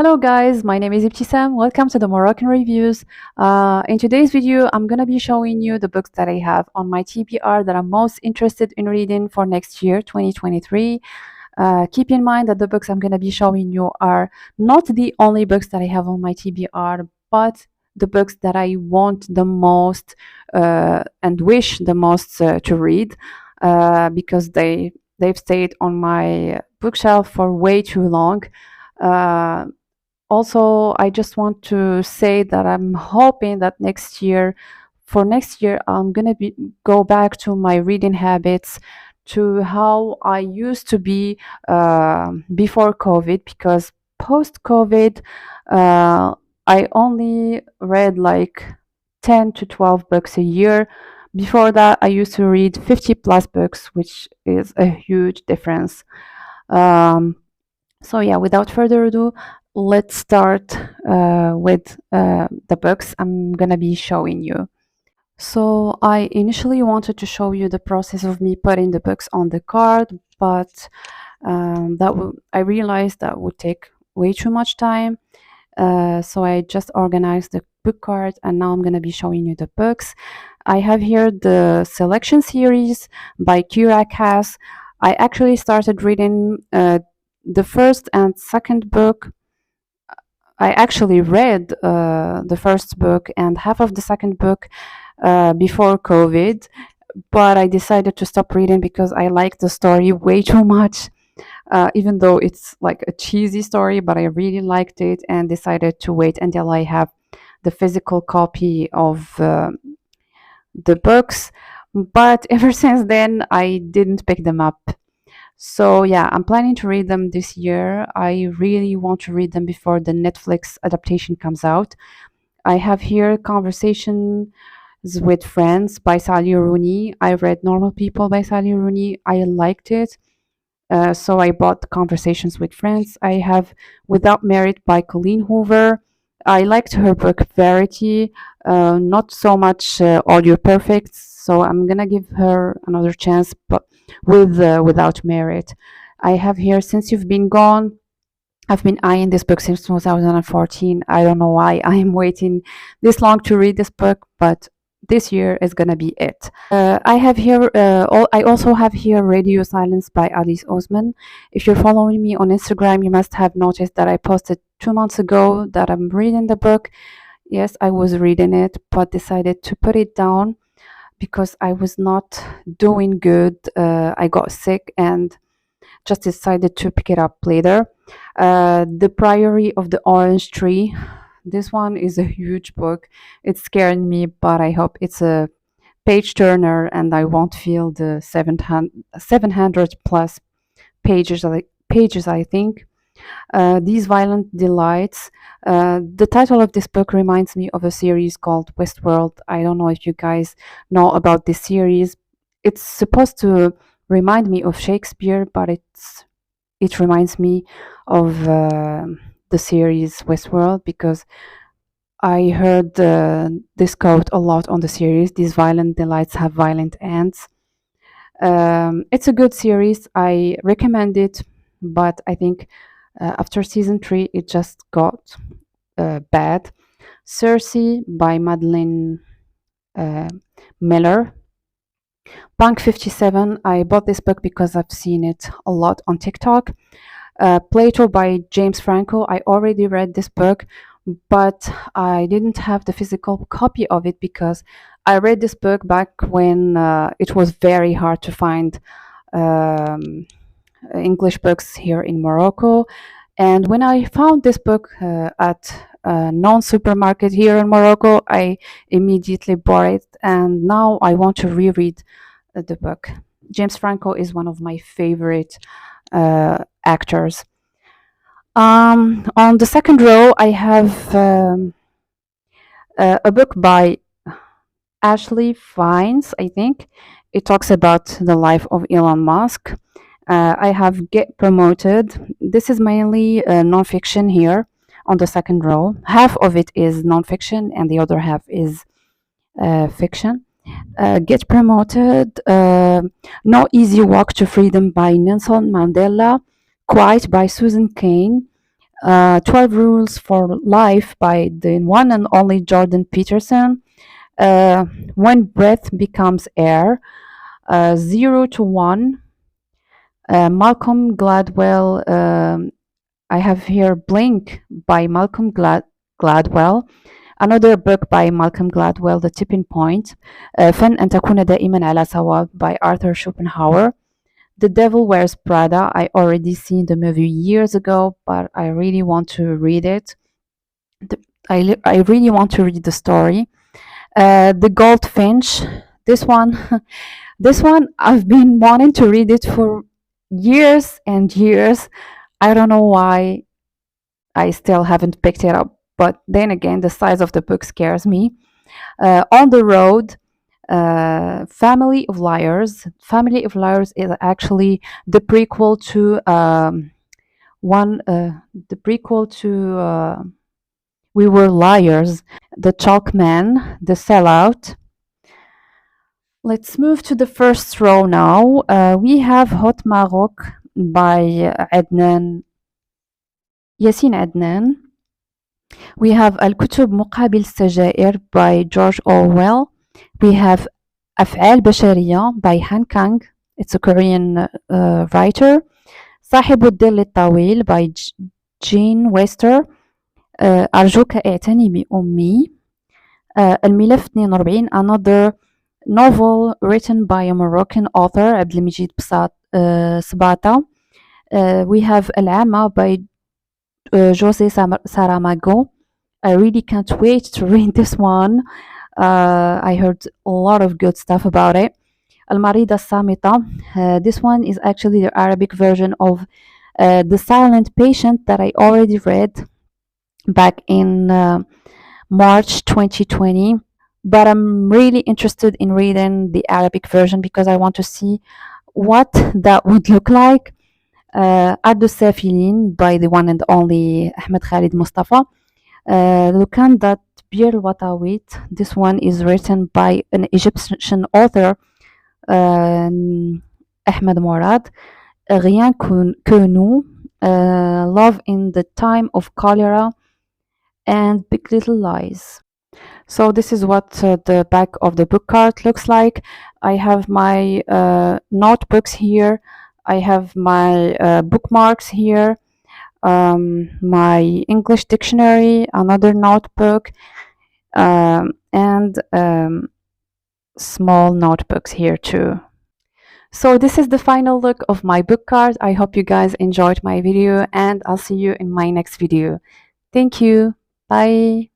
Hello guys, my name is Ibtisam. Welcome to the Moroccan Reviews. In today's video, I'm gonna be showing you the books that I have on my TBR that I'm most interested in reading for next year, 2023. Keep in mind that the books I'm gonna be showing you are not the only books that I have on my TBR, but the books that I want the most and wish the most to read because they've stayed on my bookshelf for way too long. Uh, Also, I just want to say that I'm hoping that for next year, I'm gonna go back to my reading habits, to how I used to be before COVID, because post COVID, uh, I only read like 10 to 12 books a year. Before that, I used to read 50 plus books, which is a huge difference. Um, so yeah, without further ado, let's start with the books I'm gonna be showing you. So I initially wanted to show you the process of me putting the books on the card, but I realized that would take way too much time. So I just organized the book card, and now I'm gonna be showing you the books. I have here the selection series by Kira Cass. I actually started reading the first and second book. I actually read the first book and half of the second book before COVID, but I decided to stop reading because I liked the story way too much. Even though it's like a cheesy story, but I really liked it and decided to wait until I have the physical copy of the books. But ever since then, I didn't pick them up. So yeah, I'm planning to read them this year. I really want to read them before the Netflix adaptation comes out. I have here Conversations with Friends by Sally Rooney. I read Normal People by Sally Rooney. I liked it. So I bought Conversations with Friends. I have Without Merit by Colleen Hoover. I liked her book Verity, not so much Audio Perfect, so I'm gonna give her another chance, but with Without Merit. I have here Since You've Been Gone. I've been eyeing this book since 2014. I don't know why I am waiting this long to read this book, but this year is gonna be it. I also have here Radio Silence by Alice Osman. If you're following me on Instagram, you must have noticed that I posted 2 months ago that I'm reading the book. Yes, I was reading it, but decided to put it down because I was not doing good. I got sick and just decided to pick it up later. The Priory of the Orange Tree. This one is a huge book. It's scaring me, but I hope it's a page turner and I won't feel the 700 plus pages, I think. These Violent Delights. The title of this book reminds me of a series called Westworld. I don't know if you guys know about this series. It's supposed to remind me of Shakespeare, but it reminds me of the series Westworld because I heard this quote a lot on the series. These violent delights have violent ends. It's a good series. I recommend it, but I think after season 3, it just got bad. Circe by Madeleine Miller. Punk 57. I bought this book because I've seen it a lot on TikTok. Plato by James Franco. I already read this book, but I didn't have the physical copy of it because I read this book back when it was very hard to find English books here in Morocco. And when I found this book at a non-supermarket here in Morocco, I immediately bought it, and now I want to reread the book. James Franco is one of my favorite actors. On the second row, I have a book by Ashley Fiennes, I think. It talks about the life of Elon Musk. I have Get Promoted. This is mainly nonfiction here on the second row. Half of it is nonfiction and the other half is fiction. Get Promoted. No Easy Walk to Freedom by Nelson Mandela. Quiet by Susan Cain. 12 Rules for Life by the one and only Jordan Peterson, When Breath Becomes Air, 0 to 1, Malcolm Gladwell. I have here Blink by Malcolm Gladwell. Another book by Malcolm Gladwell, The Tipping Point. فن أن تكون دائما على صواب by Arthur Schopenhauer. The Devil Wears Prada. I already seen the movie years ago, but I really want to read it. I really want to read the story. The Goldfinch. This one, this one I've been wanting to read it for years and years. I don't know why I still haven't picked it up. But then again, the size of the book scares me. On the Road, Family of Liars. Family of Liars is actually the prequel to We Were Liars, The Chalk Man, The Sellout. Let's move to the first row now. We have Hot Maroc by Yassine Adnan. We have الكتب مقابل السجائر by George Orwell. We have أفعال بشرية by Han Kang. It's a Korean writer. صاحب الظل الطويل by Jean Wester. أرجوك اعتني بأمي. الملف 42, another novel written by a Moroccan author عبد المجيد صباطة. We have العامة by Jose Saramago. I really can't wait to read this one. I heard a lot of good stuff about it. المريضة الصامتة. This one is actually the Arabic version of The Silent Patient that I already read back in March 2020. But I'm really interested in reading the Arabic version because I want to see what that would look like. أرض السافلين by the one and only أحمد خالد مصطفى. لوكاندا تبير الوطاويت. This one is written by an Egyptian author, Ahmed Morad. Rien que nous. Love in the Time of Cholera, and Big Little Lies. So this is what the back of the book card looks like. I have my notebooks here. I have my bookmarks here. My English dictionary, another notebook, and small notebooks here too. So this is the final look of my book card. I hope you guys enjoyed my video, and I'll see you in my next video. Thank you. Bye.